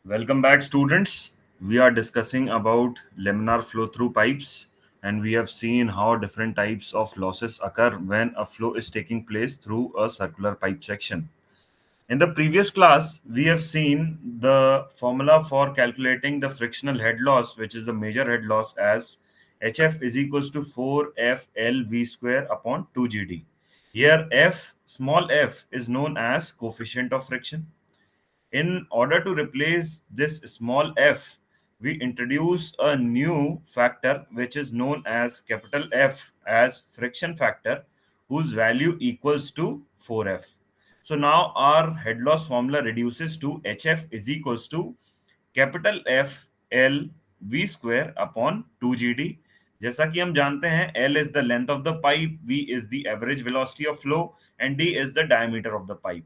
Welcome back, students. We are discussing about laminar flow through pipes, and we have seen how different types of losses occur when a flow is taking place through a circular pipe section. In the previous class, we have seen the formula for calculating the frictional head loss, which is the major head loss, as HF is equals to 4FLV square upon 2GD. Here, F, small f, is known as coefficient of friction. In order to replace this small f, we introduce a new factor which is known as capital F as friction factor, whose value equals to 4f. So now our head loss formula reduces to HF is equals to capital F L V square upon 2GD. जैसा कि हम जानते हैं, L is the length of the pipe, V is the average velocity of flow, and D is the diameter of the pipe.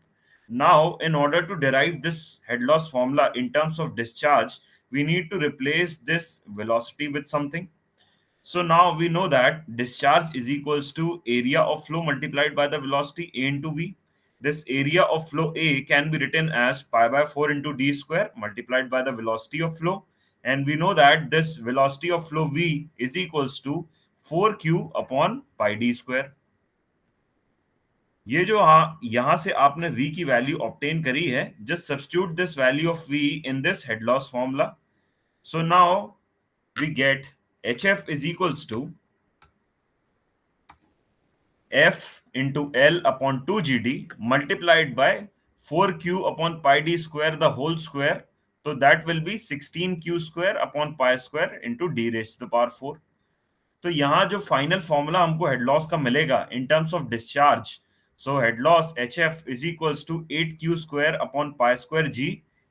Now, in order to derive this head loss formula in terms of discharge, we need to replace this velocity with something. So now we know that discharge is equals to area of flow multiplied by the velocity A into V. This area of flow A can be written as pi by 4 into d square multiplied by the velocity of flow. And we know that this velocity of flow V is equals to 4q upon pi d square. ये जो यहां से आपने v की value obtain करी है, just substitute this value of v in this head loss formula. So now we get HF is equals to F into L upon 2GD multiplied by 4Q upon pi d square the whole square. So that will be 16Q square upon pi square into d raised to the power 4. तो यहाँ जो final formula हमको head loss का मिलेगा in terms of discharge, so head loss H F is equals to 8Q square upon pi square G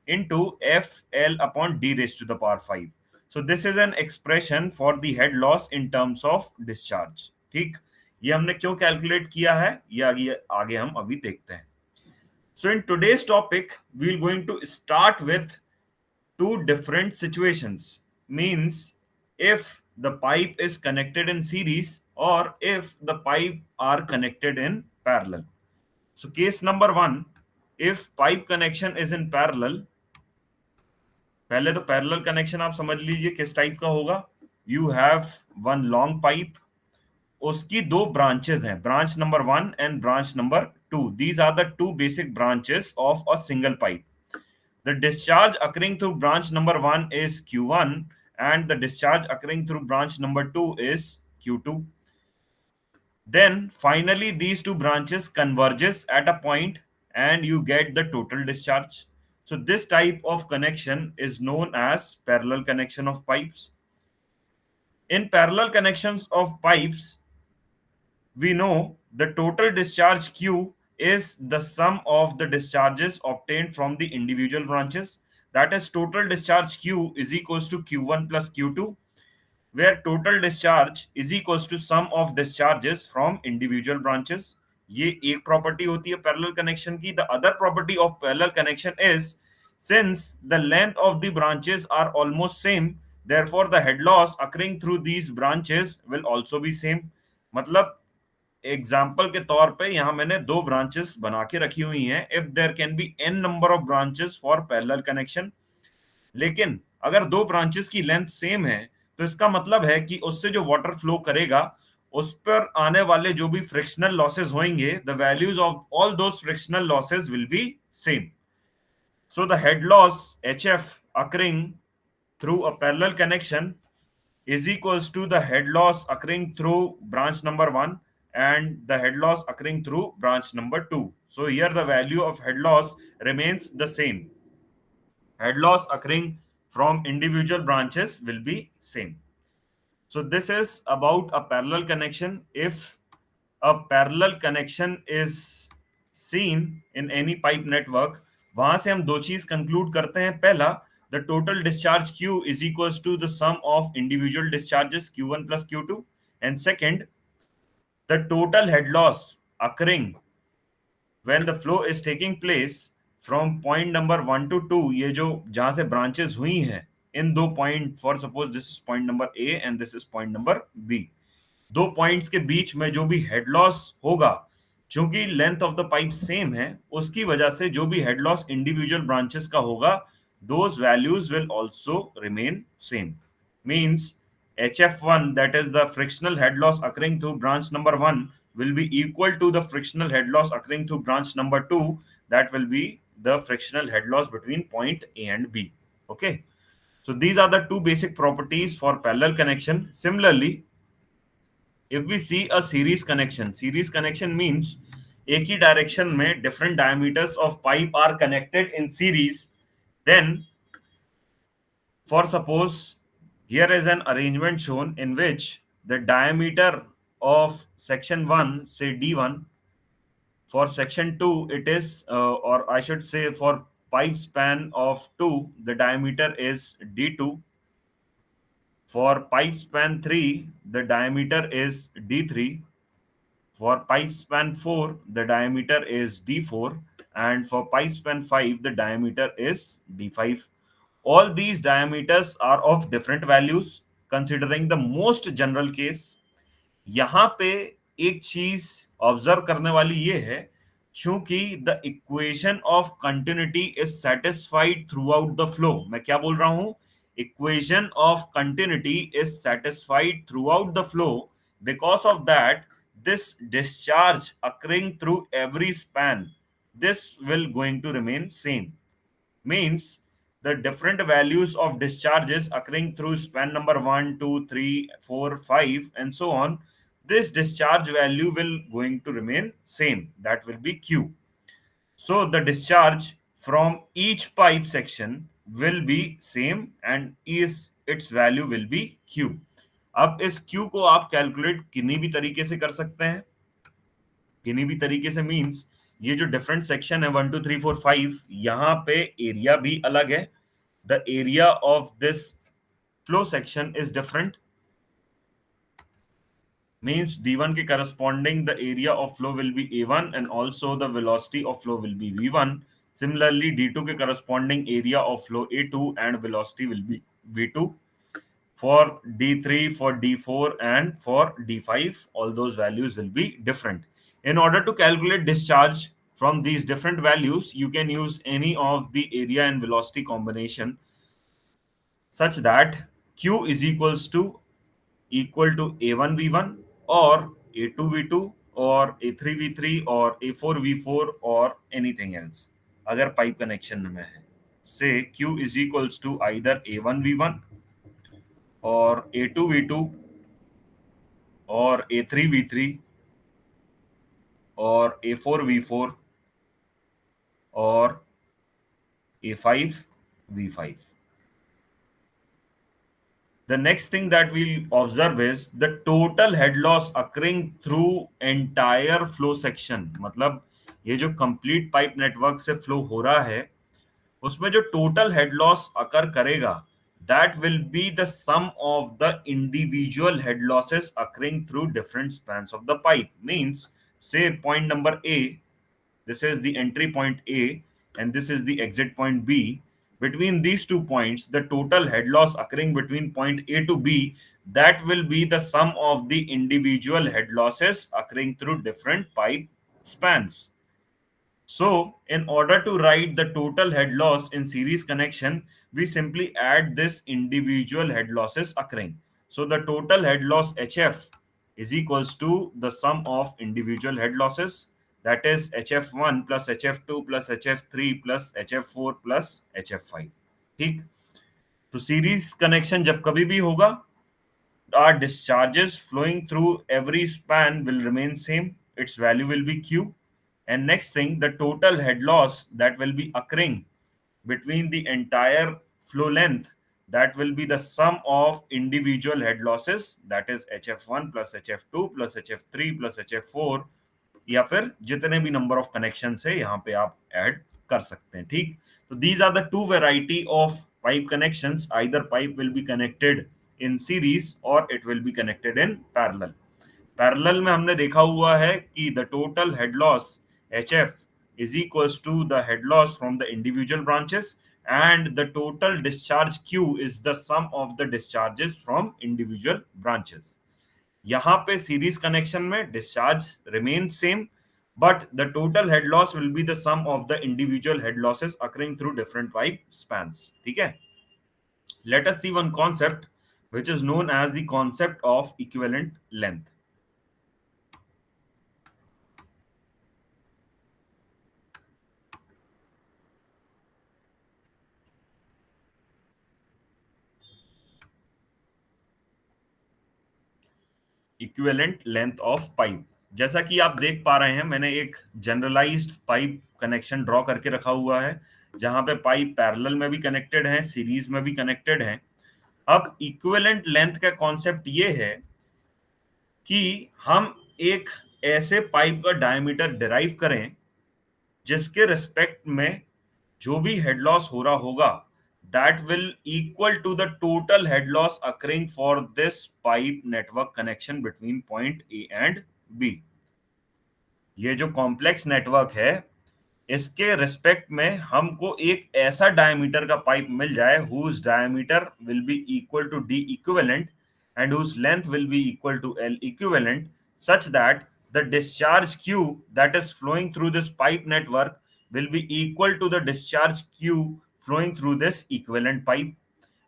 into F L upon D raise to the power 5. So this is an expression for the head loss in terms of discharge. ठीक, ये हमने क्यों calculate किया है, ये आगे आगे हम अभी देखते हैं. So in today's topic, we're going to start with two different situations. Means if the pipe is connected in series or if the pipe are connected in parallel. So case number 1, if pipe connection is in parallel. पहले तो parallel connection आप समझ लीजिए किस type का होगा. You have one long pipe, उसकी दो ब्रांचेस हैं, branch number 1 and branch number 2. These are the two basic branches of a single pipe. The discharge occurring through branch number 1 is Q1 and the discharge occurring through branch number 2 is Q2. Then finally these two branches converges at a point and you get the total discharge. So this type of connection is known as parallel connection of pipes. In parallel connections of pipes, we know the total discharge Q is the sum of the discharges obtained from the individual branches. That is, total discharge Q is equals to Q1 plus Q2, where total discharge is equals to sum of discharges from individual branches. ये एक property होती है parallel connection की. The other property of parallel connection is, since the length of the branches are almost same, therefore the head loss occurring through these branches will also be same. मतलब example के तौर पे यहां मैंने दो branches बना के रखी हुई हैं. If there can be an number of branches for parallel connection, लेकिन अगर दो ब्रांचेस की लेंथ सेम है तो इसका मतलब है कि उससे जो वाटर फ्लो करेगा उस पर आने वाले जो भी फ्रिक्शनल लॉसेस होंगे, the values of all those frictional losses will be same. So the head loss H F occurring through a parallel connection is equals to the head loss occurring through branch number 1 and the head loss occurring through branch number 2. So here the value of head loss remains the same. Head loss occurring from individual branches will be same. So this is about a parallel connection. If a parallel connection is seen in any pipe network, वहां से हम दो चीज conclude करते हैं. पहला, the total discharge Q is equals to the sum of individual discharges Q1 plus Q2. And second, the total head loss occurring when the flow is taking place from point number 1 to 2, ये जो जहां से branches हुई हैं इन दो point, for suppose this is point number A and this is point number B, दो points के बीच में जो भी हेड लॉस होगा, चूंकि length of the pipe same है, उसकी वजह से जो भी हेड लॉस इंडिविजुअल ब्रांचेस का होगा those values will also remain same. Means HF1, that is the frictional head loss occurring through branch number 1, will be equal to the frictional head loss occurring through branch number 2, that will be the frictional head loss between point A and B. Okay, so these are the two basic properties for parallel connection. Similarly, if we see a series connection means एक ही direction में different diameters of pipe are connected in series. Then, for suppose here is an arrangement shown in which the diameter of section 1, say D1, for section 2 it is or I should say for pipe span of 2 the diameter is D2. For pipe span 3 the diameter is D3. For pipe span 4, the diameter is D4, and for pipe span 5, the diameter is D5. All these diameters are of different values. Considering the most general case, यहाँ पे एक चीज observe करने वाली ये है, चूंकि the equation of continuity is satisfied through out the flow. मैं क्या बोल रहा हूं? Equation of continuity is satisfied through out the flow. Because of that, this discharge occurring through every span, this will going to remain same. Means the different values of discharges occurring through span number 1, 2, 3, 4, 5, and so on, this discharge value will going to remain same, that will be Q. So the discharge from each pipe section will be same and is its value will be Q. अब इस Q को आप calculate किन्हीं भी तरीके से कर सकते हैं. किन्हीं भी तरीके से मींस ये जो डिफरेंट सेक्शन है 1 2 3 4 5, यहाँ पे एरिया भी अलग है. The area of this flow section is different. Means D1 के corresponding the area of flow will be A1 and also the velocity of flow will be V1. Similarly, D2 के corresponding area of flow A2 and velocity will be V2. For D3, for D4 and for D5, all those values will be different. In order to calculate discharge from these different values, you can use any of the area and velocity combination such that Q is equal to A1 V1 or A2 V2 or A3 V3 or A4 V4 or anything else. अगर pipe connection में है, say Q is equals to either A1 V1 or A2 V2 or A3 V3 or A4 V4 or A5 V5. The next thing that we'll observe is the total head loss occurring through entire flow section. मतलब ये जो complete pipe network से flow हो रहा है, उसमें जो total head loss occur करेगा, that will be the sum of the individual head losses occurring through different spans of the pipe. Means, say point number A, this is the entry point A and this is the exit point B. Between these 2 points, the total head loss occurring between point A to B, that will be the sum of the individual head losses occurring through different pipe spans. So, in order to write the total head loss in series connection, we simply add this individual head losses occurring. So, the total head loss HF is equals to the sum of individual head losses, that is HF1 plus HF2 plus HF3 plus HF4 plus HF5. ठीक. तो series connection जब कभी भी होगा, our discharges flowing through every span will remain same. Its value will be Q. And next thing, the total head loss that will be occurring between the entire flow length, that will be the sum of individual head losses, that is HF1 plus HF2 plus HF3 plus HF4, या फिर जितने भी number of connection है यहाँ पे आप add कर सकते हैं. ठीक. तो these are the two variety of pipe connections. Either pipe will be connected in series or it will be connected in parallel. Parallel में हमने देखा हुआ है कि the total head loss HF is equals to the head loss from the individual branches and the total discharge Q is the sum of the discharges from individual branches. यहाँ पे series connection में discharge remain same, but the total head loss will be the sum of the individual head losses occurring through different pipe spans. ठीक है? Let us see one concept which is known as the concept of equivalent length. Equivalent length of pipe, जैसा कि आप देख पा रहे हैं मैंने एक जनरलाइज्ड पाइप कनेक्शन ड्रॉ करके रखा हुआ है जहां पे पाइप पैरेलल में भी कनेक्टेड है, सीरीज में भी कनेक्टेड है। अब इक्विवेलेंट लेंथ का कॉन्सेप्ट ये है कि हम एक ऐसे पाइप का डायमीटर डिराइव करें जिसके रिस्पेक्ट में जो भी हेड लॉस हो रहा होगा that will equal to the total head loss occurring for this pipe network connection between point A and B। ये जो कॉम्प्लेक्स नेटवर्क है इसके रिस्पेक्ट में हमको एक ऐसा डायमीटर का पाइप मिल जाए whose diameter will be equal to D equivalent and whose length will be equal to L equivalent, such that the discharge Q that is flowing through this pipe network will be equal to the discharge Q flowing through this equivalent pipe,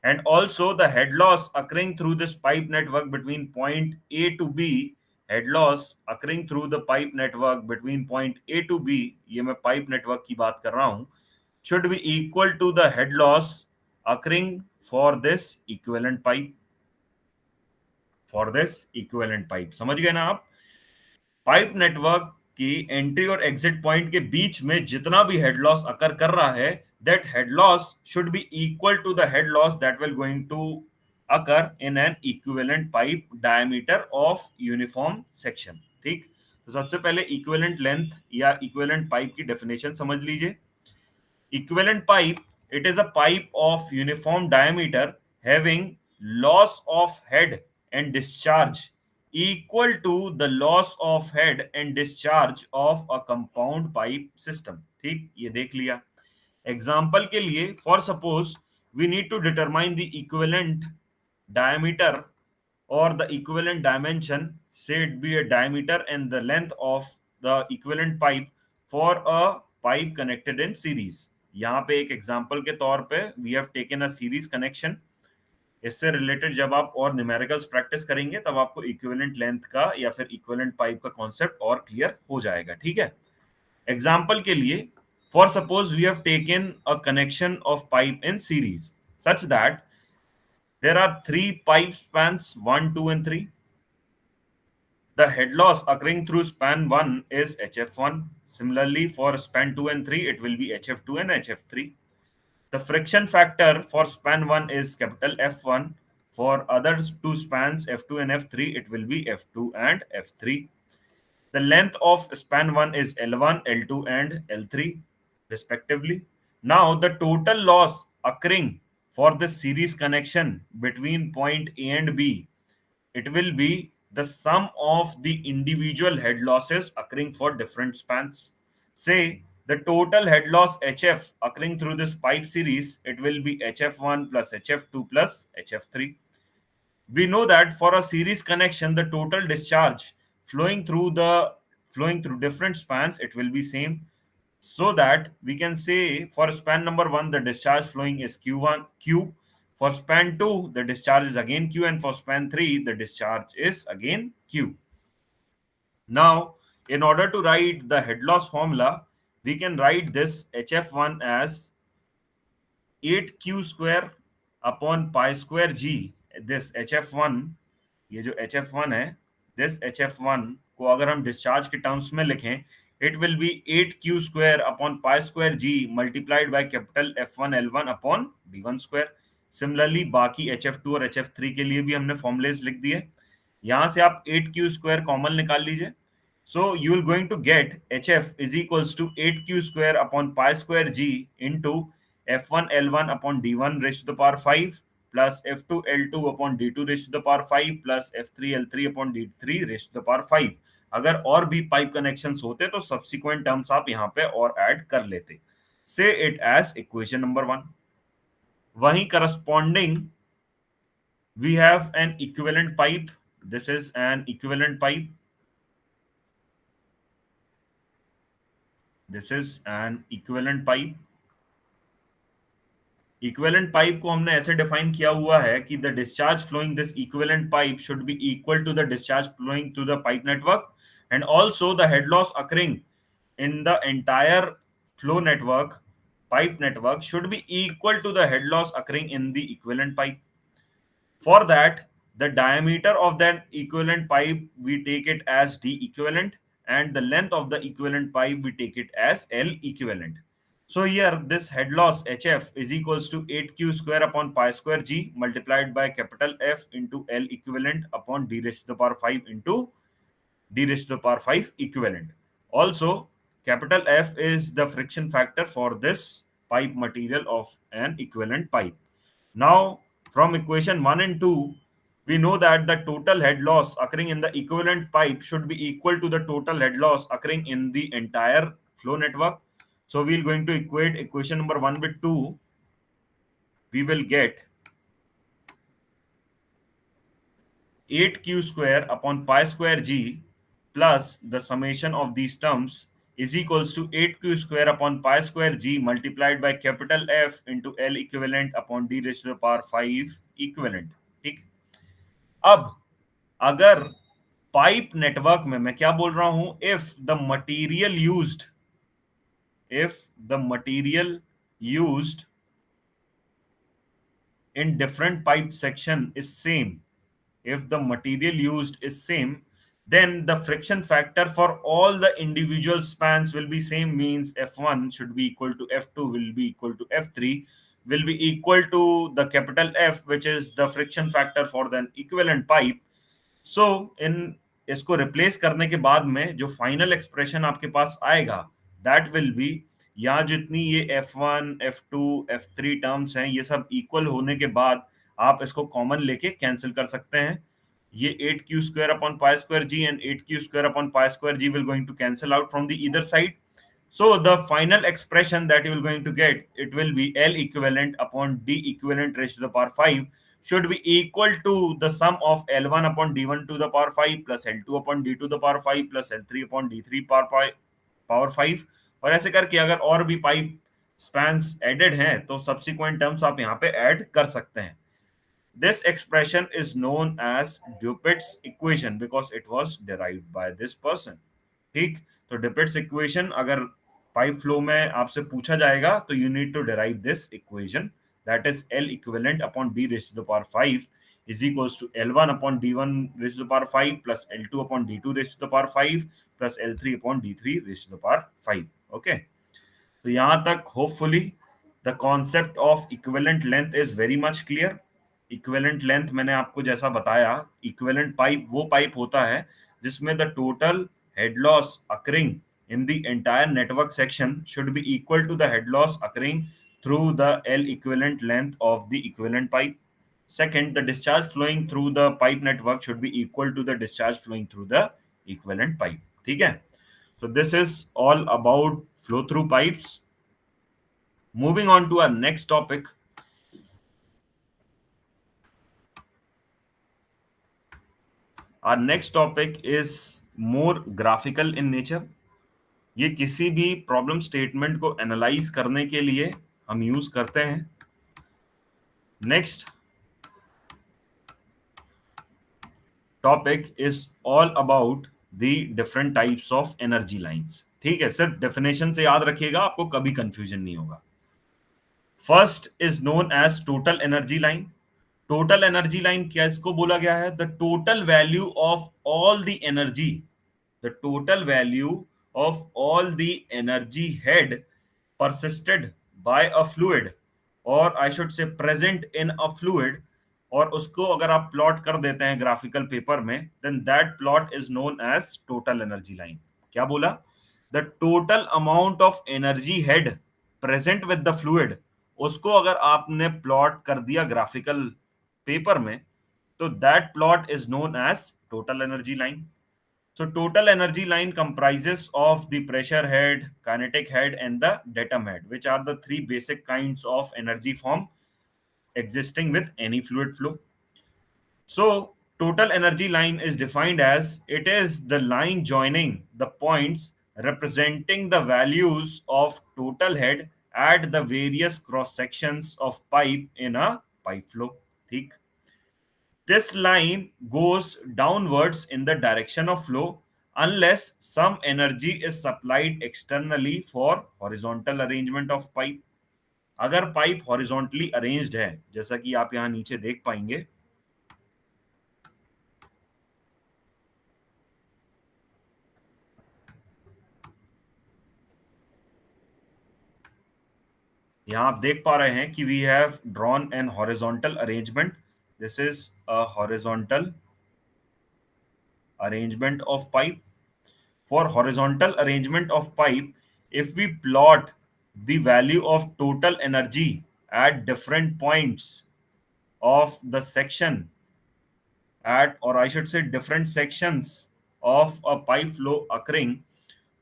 and also the head loss occurring through this pipe network between point A to B, head loss occurring through the pipe network between point A to B, ये मैं pipe network की बात कर रहा हूं, should be equal to the head loss occurring for this equivalent pipe, समझ गए ना आप? पाइप नेटवर्क की एंट्री और एग्जिट पॉइंट के बीच में जितना भी हेड लॉस अकर कर रहा है, that head loss should be equal to the head loss that will going to occur in an equivalent pipe diameter of uniform section. ठीक, तो सबसे पहले इक्विवेलेंट लेंथ या इक्विवेलेंट पाइप की डेफिनेशन समझ लीजिए। Equivalent pipe, it is a pipe of uniform diameter having loss of head and discharge equal to the loss of head and discharge of a compound pipe system। ठीक, ये देख लिया। Example के लिए, for suppose we need to determine the equivalent diameter or the equivalent dimension, say it be a diameter and the length of the equivalent pipe for a pipe connected in series। यहाँ पे एक example के तौर पे we have taken a series connection. इससे related जब आप और न्यूमेरिकल्स प्रैक्टिस करेंगे तब आपको इक्विवेलेंट लेंथ का या फिर इक्विवेलेंट पाइप का कॉन्सेप्ट और क्लियर हो जाएगा। ठीक है, एग्जांपल के लिए, for suppose we have taken a connection of pipe in series such that there are three pipe spans 1, 2, and 3. The head loss occurring through span 1 is HF1. Similarly, for span 2 and 3, it will be HF2 and HF3. The friction factor for span 1 is capital F1. For other two spans, F2 and F3, it will be F2 and F3. The length of span 1 is L1, L2, and L3, respectively. Now, the total loss occurring for the series connection between point A and B, it will be the sum of the individual head losses occurring for different spans. Say the total head loss HF occurring through this pipe series, it will be HF1 plus HF2 plus HF3. We know that for a series connection, the total discharge flowing through the flowing through different spans, it will be same, so that we can say for span number 1 the discharge flowing is q1 q, for span 2 the discharge is again q, and for span 3 the discharge is again q. Now, in order to write the head loss formula, we can write this hf1 as 8q square upon pi square g। this hf1, ये जो hf1 है, this hf1 को अगर हम discharge के terms में लिखें, it will be 8q square upon pi square g multiplied by capital f1 l1 upon d1 square। Similarly बाकी hf2 और hf3 के लिए भी हमने फॉर्मुलेज लिख दिए। यहां से आप 8q square कॉमन निकाल लीजिए। So you will going to get HF is equals to 8q square upon pi square g into f1 l1 upon d1 raised to the power 5 plus f2 l2 upon d2 raised to the power 5 plus f3 l3 upon d3 raised to the power 5। अगर और भी pipe connections होते तो subsequent terms आप यहाँ पे और add कर लेते। से इट एज इक्वेशन नंबर 1। वहीं corresponding we have an equivalent pipe. This is an equivalent pipe. This is an equivalent pipe. Equivalent pipe को हमने ऐसे डिफाइन किया हुआ है कि the discharge flowing this equivalent pipe should be equal to the discharge flowing through the pipe network and also the head loss occurring in the entire flow network, pipe network, should be equal to the head loss occurring in the equivalent pipe. For that, the diameter of that equivalent pipe, we take it as D equivalent, and the length of the equivalent pipe, we take it as L equivalent. So here, this head loss HF is equals to 8Q square upon pi square G multiplied by capital F into L equivalent upon D raised to the power 5 into D raised to the power 5 equivalent. Also, capital F is the friction factor for this pipe material of an equivalent pipe. Now, from equation 1 and 2, we know that the total head loss occurring in the equivalent pipe should be equal to the total head loss occurring in the entire flow network. So, we are going to equate equation number 1 with 2. We will get 8Q square upon pi square G plus the summation of these terms is equals to 8Q square upon pi square G multiplied by capital F into L equivalent upon D raised to the power 5 equivalent. ठीक। अब अगर pipe network में मैं क्या बोल रहा हूं, if the material used in different pipe section is same, if the material used is same, then the friction factor for all the individual spans will be same, means F1 should be equal to F2 will be equal to F3 will be equal to the capital F, which is the friction factor for the equivalent pipe. सो इन इसको replace करने के बाद में जो final expression आपके पास आएगा, that will be, यहाँ जितनी ये F1 F2 F3 टर्म्स हैं, ये सब इक्वल होने के बाद आप इसको कॉमन लेके कैंसिल कर सकते हैं। ये 8Q square upon pi square G and 8Q square upon pi square G will going to cancel out from the either side. So the final expression that you will going to get, it will be L equivalent upon D equivalent raised to the power 5 should be equal to the sum of L1 upon D1 to the power 5 plus L2 upon D to the power 5 plus L3 upon D3 power 5। और ऐसे करके अगर और भी pipe spans added हैं तो subsequent terms आप यहाँ पे ऐड कर सकते हैं। This expression is known as Dupit's equation because it was derived by this person। ठीक, तो Dupit's equation अगर पाइप फ्लो में आपसे पूछा जाएगा तो you need to derive this equation, that is L equivalent upon D raised to the power 5 is equals to L1 upon D1 raised to the power 5 plus L2 upon D2 raised to the power 5 plus L3 upon D3 raised to the power 5। Okay, तो यहां तक hopefully the concept of equivalent length is very much clear. Equivalent length मैंने आपको जैसा बताया, equivalent pipe वो pipe होता है जिसमें the total head loss occurring in the entire network section should be equal to the head loss occurring through the L equivalent length of the equivalent pipe. Second, the discharge flowing through the pipe network should be equal to the discharge flowing through the equivalent pipe। ठीक है, so this is all about flow through pipes। Moving on to our next topic, our next topic is more graphical in nature। ये किसी भी problem statement को analyse करने के लिए हम यूज करते हैं। Next topic is all about the different types of energy lines. ठीक है, सिर्फ डेफिनेशन से याद रखिएगा, आपको कभी कंफ्यूजन नहीं होगा। First is known as total energy line. Total energy line क्या इसको बोला गया है? The total value of all the energy, the total value of all the energy head persisted by a fluid, or I should say present in a fluid, और उसको अगर आप plot कर देते हैं ग्राफिकल पेपर में, then that plot is known as total energy line। क्या बोला? the total amount of energy head present with the fluid, उसको अगर आपने प्लॉट कर दिया ग्राफिकल पेपर में, तो that plot is known as total energy line। So total energy line comprises of the pressure head, kinetic head and the datum head, which are the three basic kinds of energy form existing with any fluid flow। So total energy line is defined as it is the line joining the points representing the values of total head at the various cross sections of pipe in a pipe flow. ठीक. This line goes downwards in the direction of flow unless some energy is supplied externally for horizontal arrangement of pipe. अगर pipe horizontally arranged है, जैसा कि आप यहां नीचे देख पाएंगे, यहां आप देख पा रहे हैं कि we have drawn an horizontal arrangement. This is a horizontal arrangement of pipe. For horizontal arrangement of pipe, if we plot the value of total energy at different points of the section, at, or I should say different sections of a pipe flow occurring,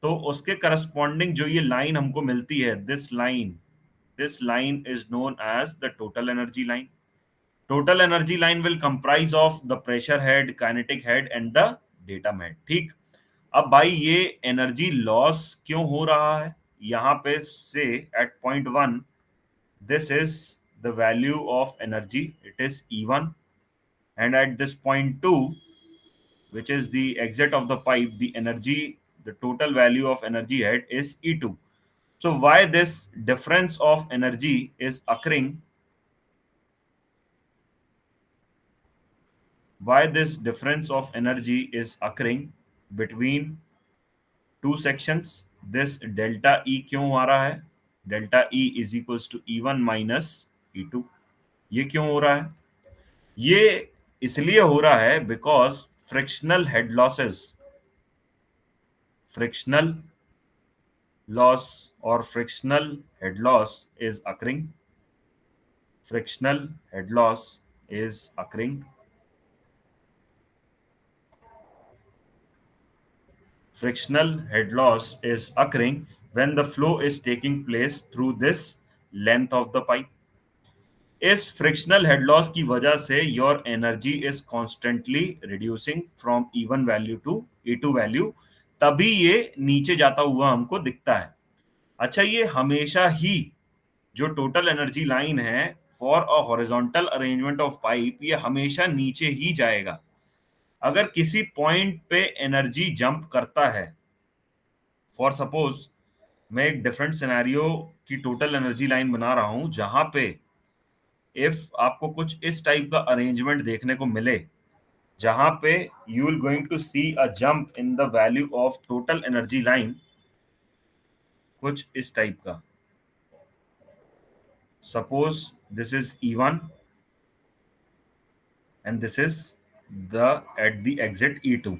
तो उसके corresponding जो ये line हमको मिलती है, this line is known as the total energy line. Total energy line will comprise of the pressure head, kinetic head and the datum head. ठीक. अब भाई ये एनर्जी लॉस क्यों हो रहा है? यहां पे से at point one, this is the value of energy, it is E1, and at this point 2, which is the exit of the pipe, the energy, the total value of energy head is E2. So why this difference of energy is occurring? Why this difference of energy is occurring between two sections? This delta E क्यों आ रहा है? Delta E is equals to E1 minus E2. ये क्यों हो रहा है? ये इसलिए हो रहा है बिकॉज फ्रिक्शनल लॉस और frictional head loss is occurring. Frictional head loss is occurring. Frictional head loss is occurring when the flow is taking place through this length of the pipe. इस फ्रिक्शनल हेड लॉस की वजह से your energy is constantly reducing from E1 value to E2 value, तभी ये नीचे जाता हुआ हमको दिखता है. अच्छा, ये हमेशा ही जो टोटल एनर्जी लाइन है for a horizontal arrangement of pipe, ये हमेशा नीचे ही जाएगा. अगर किसी पॉइंट पे एनर्जी जंप करता है, फॉर सपोज मैं एक डिफरेंट सिनेरियो की टोटल एनर्जी लाइन बना रहा हूं जहां पे इफ आपको कुछ इस टाइप का अरेंजमेंट देखने को मिले, जहां पे you will going to see a jump in the value of total energy line, कुछ इस टाइप का. Suppose this is E1 and this is the at the exit E2.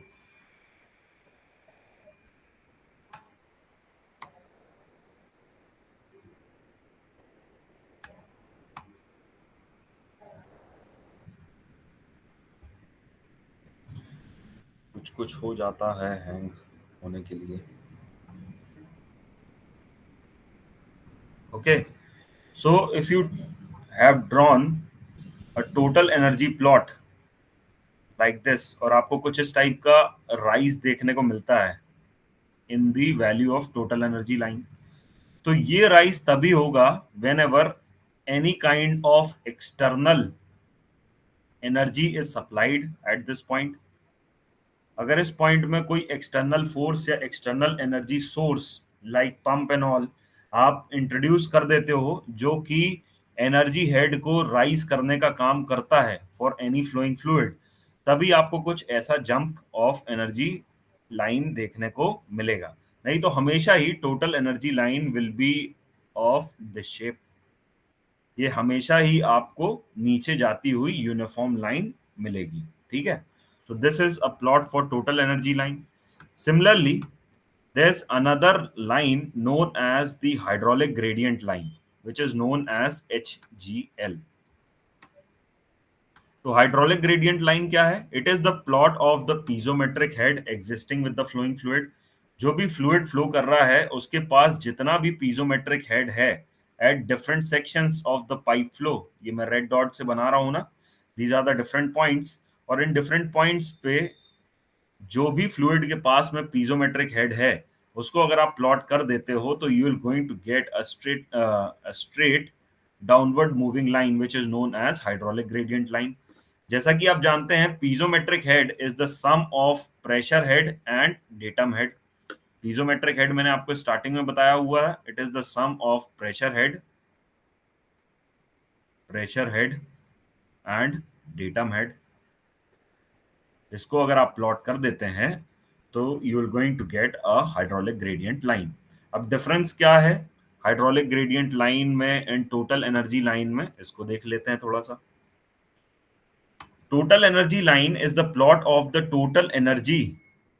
कुछ कुछ हो जाता है हैंग होने के लिए. Okay, so if you have drawn a total energy plot like this, और आपको कुछ इस टाइप का राइज देखने को मिलता है in the value of total energy line, तो ये राइज तभी होगा whenever any kind of external energy is supplied at this point. अगर इस पॉइंट में कोई एक्सटर्नल फोर्स या external energy source like pump and all आप इंट्रोड्यूस कर देते हो, जो कि एनर्जी हेड को राइज करने का काम करता है फॉर एनी फ्लोइंग फ्लूइड, तभी आपको कुछ ऐसा जंप ऑफ एनर्जी लाइन देखने को मिलेगा. नहीं तो हमेशा ही total energy line will be of this shape. ये हमेशा ही आपको नीचे जाती हुई यूनिफॉर्म लाइन मिलेगी. ठीक है, so this is a plot for total energy line. Similarly, there's another line known as the hydraulic gradient line, which is known as HGL. तो हाइड्रोलिक ग्रेडियंट लाइन क्या है? It is the plot of the पीजोमेट्रिक head existing with the flowing fluid. जो भी fluid flow कर रहा है उसके पास जितना भी पीजोमेट्रिक हेड है at different sections of the pipe flow, ये मैं रेड डॉट से बना रहा हूं ना, these are the different points. और इन डिफरेंट पॉइंट्स पे जो भी फ्लूइड के पास में पीजोमेट्रिक हेड है, उसको अगर आप प्लॉट कर देते हो तो you will going to get a straight downward moving line which is known as hydraulic gradient line. जैसा कि आप जानते हैं piezometric head is the sum of pressure head and datum head. Piezometric head मैंने आपको स्टार्टिंग में बताया हुआ है, it is the sum of pressure head and datum head. इसको अगर आप प्लॉट कर देते हैं तो you will going to get a hydraulic gradient line. अब डिफरेंस क्या है हाइड्रोलिक ग्रेडियंट लाइन में एंड टोटल एनर्जी लाइन में, इसको देख लेते हैं थोड़ा सा। Total energy line is the plot of the total energy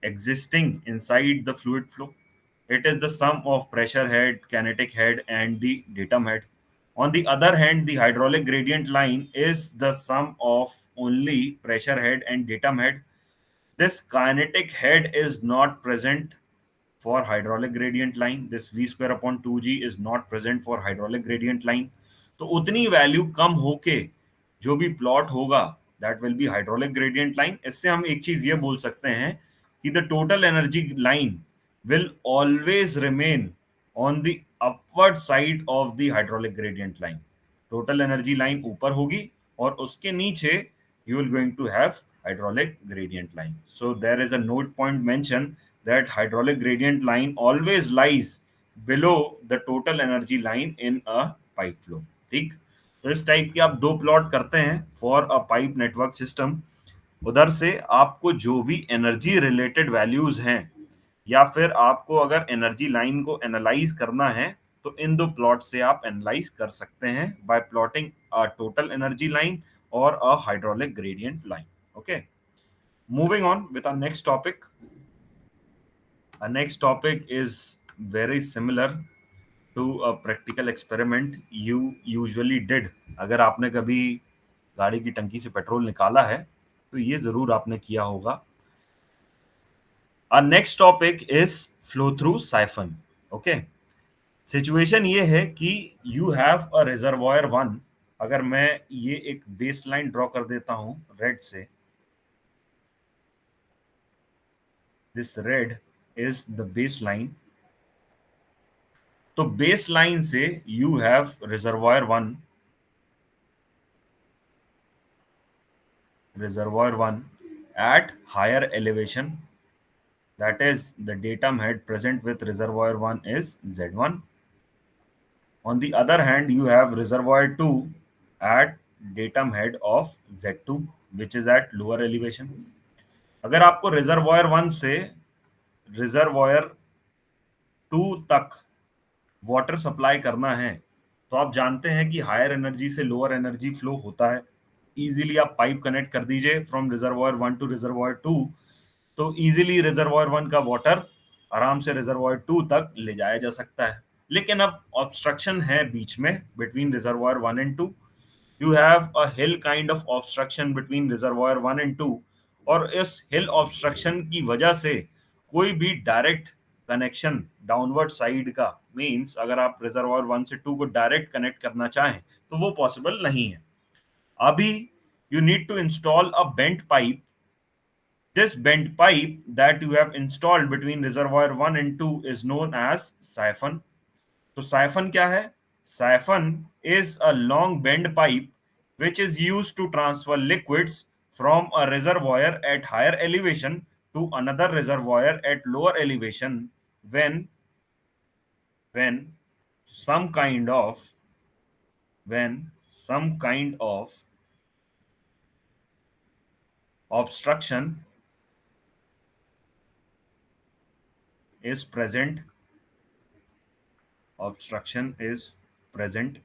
existing inside the fluid flow. It is the sum of pressure head, kinetic head, and the datum head. On the other hand, the hydraulic gradient line is the sum of only pressure head and datum head. This kinetic head is not present for hydraulic gradient line. This v square upon 2g is not present for hydraulic gradient line. तो उतनी value कम होके जो भी plot होगा that will be hydraulic gradient line. इससे हम एक चीज ये बोल सकते हैं कि the total energy line will always remain on the upward side of the hydraulic gradient line. Total energy line ऊपर होगी और उसके नीचे you will going to have hydraulic gradient line. So there is a note point mentioned that hydraulic gradient line always lies below the total energy line in a pipe flow. ठीक, तो इस type की आप दो plot करते हैं for a pipe network system. उधर से आपको जो भी एनर्जी रिलेटेड वैल्यूज हैं या फिर आपको अगर एनर्जी लाइन को एनालाइज करना है तो इन दो प्लॉट से आप एनालाइज कर सकते हैं by plotting a total energy line और a hydraulic gradient line. Okay, moving on with our next topic. Our next topic is very similar to a practical experiment you usually did. अगर आपने कभी गाड़ी की टंकी से पेट्रोल निकाला है तो ये जरूर आपने किया होगा। Our next topic is flow through siphon. Okay, situation ये है कि you have a reservoir one. अगर मैं ये एक बेस लाइन ड्रॉ कर देता हूं रेड से, this red is the base line. तो बेस लाइन से you have reservoir one at higher elevation, that is the datum head present with reservoir 1 is Z1. On the other hand, you have reservoir 2 at datum head of Z2 which is at lower elevation. अगर आपको reservoir 1 से reservoir 2 तक water supply करना है तो आप जानते हैं कि हायर एनर्जी से लोअर एनर्जी फ्लो होता है। इजीली आप पाइप कनेक्ट कर दीजिए फ्रॉम रिजर्वॉयर 1 टू रिजर्वॉयर 2, तो इजीली रिजर्वॉयर 1 का वाटर आराम से रिजर्वॉयर 2 तक ले जाया जा सकता है। लेकिन अब ऑब्स्ट्रक्शन है बीच में between reservoir 1 and 2। You have a hill kind of obstruction between reservoir 1 and 2, और इस हिल ऑब्स्ट्रक्शन की वजह से कोई भी डायरेक्ट कनेक्शन डाउनवर्ड साइड का, मींस अगर आप रिजर्वॉयर 1 से 2 को डायरेक्ट कनेक्ट करना चाहें तो वो पॉसिबल नहीं है। अभी you need to install a bent pipe. This bent pipe that you have installed between reservoir 1 and 2 is known as siphon. तो siphon क्या है? Siphon is a long bent pipe which is used to transfer liquids from a reservoir at higher elevation to another reservoir at lower elevation when when some kind of when some kind of obstruction is present obstruction is present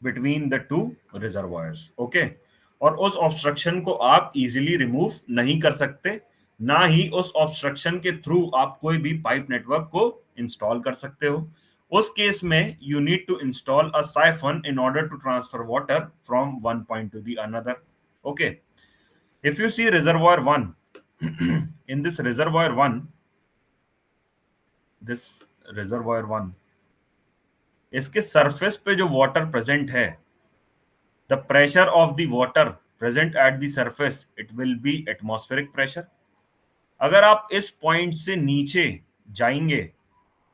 between the two reservoirs. Okay, और उस obstruction को आप easily remove नहीं कर सकते, ना ही उस obstruction के थ्रू आप कोई भी पाइप नेटवर्क को इंस्टॉल कर सकते हो। उस केस में you need to install a siphon in order to transfer water from one point to the another. Okay, if you see reservoir 1 in this reservoir 1 इसके सरफेस पे जो वाटर प्रेजेंट है, the pressure of the water present at the surface it will be atmospheric pressure. अगर आप इस point से नीचे जाएंगे,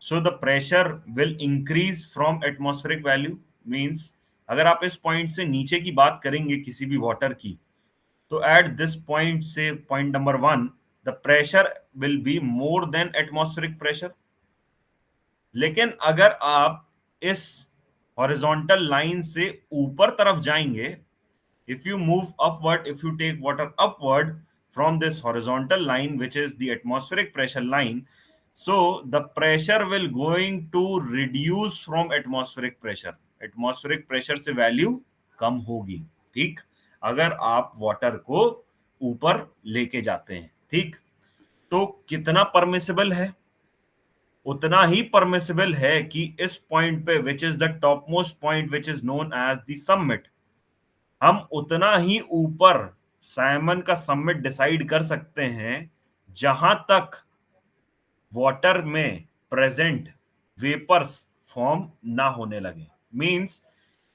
so the pressure will increase from atmospheric value. Means अगर आप इस पॉइंट से नीचे की बात करेंगे किसी भी वाटर की, तो एट दिस पॉइंट से point number 1 the pressure will B more then atmospheric pressure. लेकिन अगर आप इस हॉरिजॉन्टल लाइन से ऊपर तरफ जाएंगे, if you move upward, if you take water upward from this horizontal line which is the atmospheric pressure line, so the pressure will going to reduce from atmospheric pressure से value कम होगी। ठीक, अगर आप water को ऊपर लेके जाते हैं। ठीक, तो कितना परमिसिबल है? उतना ही परमिसिबल है कि इस पॉइंट पे which is the top most point which is known as the summit, हम उतना ही ऊपर साइमन का समिट डिसाइड कर सकते हैं जहां तक वाटर में प्रेजेंट वेपर्स फॉर्म ना होने लगे। मींस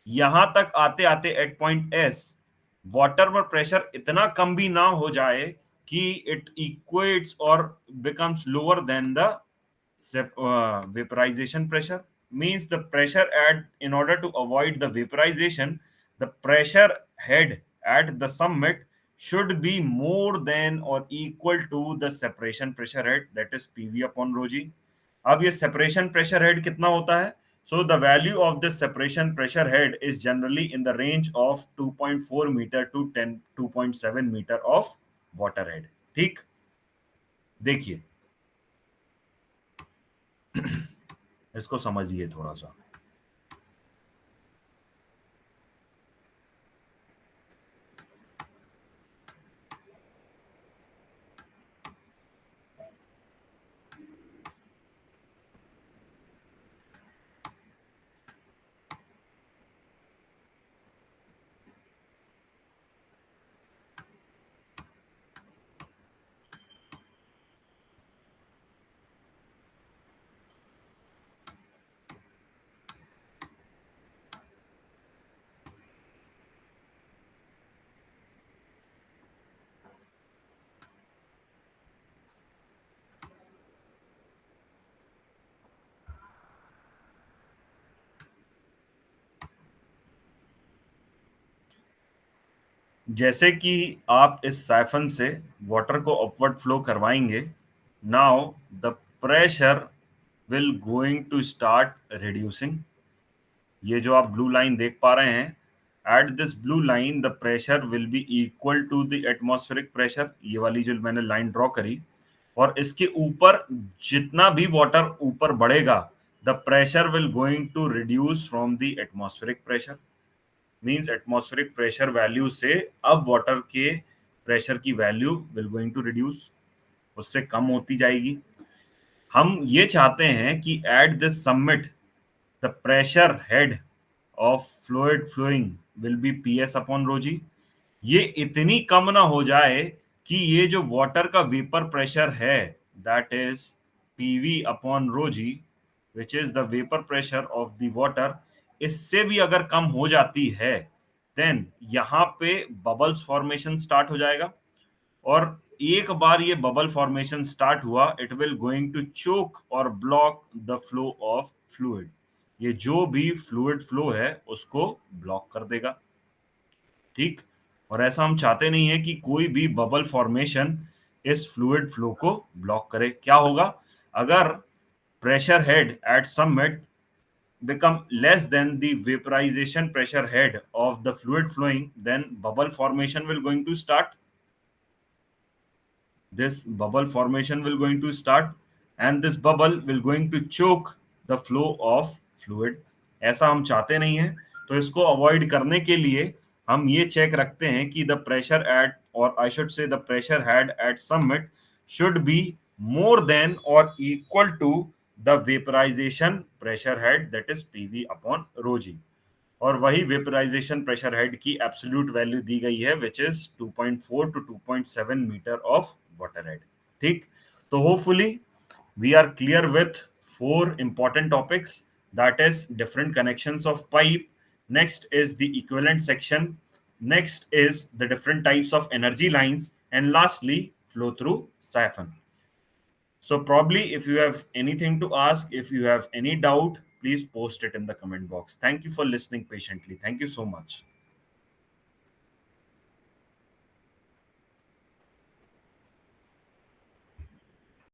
यहां तक आते आते एट पॉइंट एस वाटर में प्रेशर इतना कम भी ना हो जाए कि इट इक्वेट्स और becomes lower than the vaporization pressure। Means the pressure at, in order to avoid the vaporization, the pressure head at the summit should be more than or equal to the separation pressure head, that is PV upon rho g। अब ये separation pressure head कितना होता है? So the value of this separation pressure head is generally in the range of 2.4 meter to 2.7 meter of water head। ठीक, देखिए इसको समझिए थोड़ा सा। जैसे कि आप इस साइफन से वाटर को अपवर्ड फ्लो करवाएंगे, now the pressure will going to start reducing. ये जो आप ब्लू लाइन देख पा रहे हैं, at this blue line the pressure will be equal to the atmospheric pressure, ये वाली जो मैंने लाइन ड्रॉ करी। और इसके ऊपर जितना भी वाटर ऊपर बढ़ेगा, the pressure will going to reduce from the atmospheric pressure. Means atmospheric pressure value से अब वाटर के प्रेशर की value will going to reduce, उससे कम होती जाएगी। हम ये चाहते हैं कि at this summit the pressure head of fluid flowing will be P S upon rho g. ये इतनी कम ना हो जाए कि ये जो वाटर का वेपर प्रेशर है, that is PV upon rho G, which is the vapour pressure of the water, इससे भी अगर कम हो जाती है, देन यहाँ पे बबल्स फॉर्मेशन स्टार्ट हो जाएगा। और एक बार ये बबल फॉर्मेशन स्टार्ट हुआ, इट विल गोइंग टू चोक और block the flow of fluid. ये जो भी फ्लूइड फ्लो है उसको ब्लॉक कर देगा। ठीक, और ऐसा हम चाहते नहीं है कि कोई भी बबल फॉर्मेशन इस फ्लूइड फ्लो को ब्लॉक करे। क्या होगा अगर pressure head at summit become less than the vaporization pressure head of the fluid flowing, then bubble formation will going to start, this bubble formation will going to start, and this bubble will going to choke the flow of fluid। ऐसा हम चाहते नहीं है, तो इसको avoid करने के लिए हम ये चेक रखते हैं कि द प्रेशर एट, और I should say the pressure head at summit should be more than और equal to the vaporisation pressure head, that is PV upon rho g. और वही वेपराइजेशन प्रेशर हेड की absolute value दी गई है, which is 2.4 to 2.7 metre of water head. ठीक, तो hopefully we are clear with 4 important topics, that is different connections of pipe, next is the equivalent section, next is the different types of energy lines, and lastly flow through siphon। So probably if you have anything to ask, if you have any doubt, please post it in the comment box. Thank you for listening patiently. Thank you so much.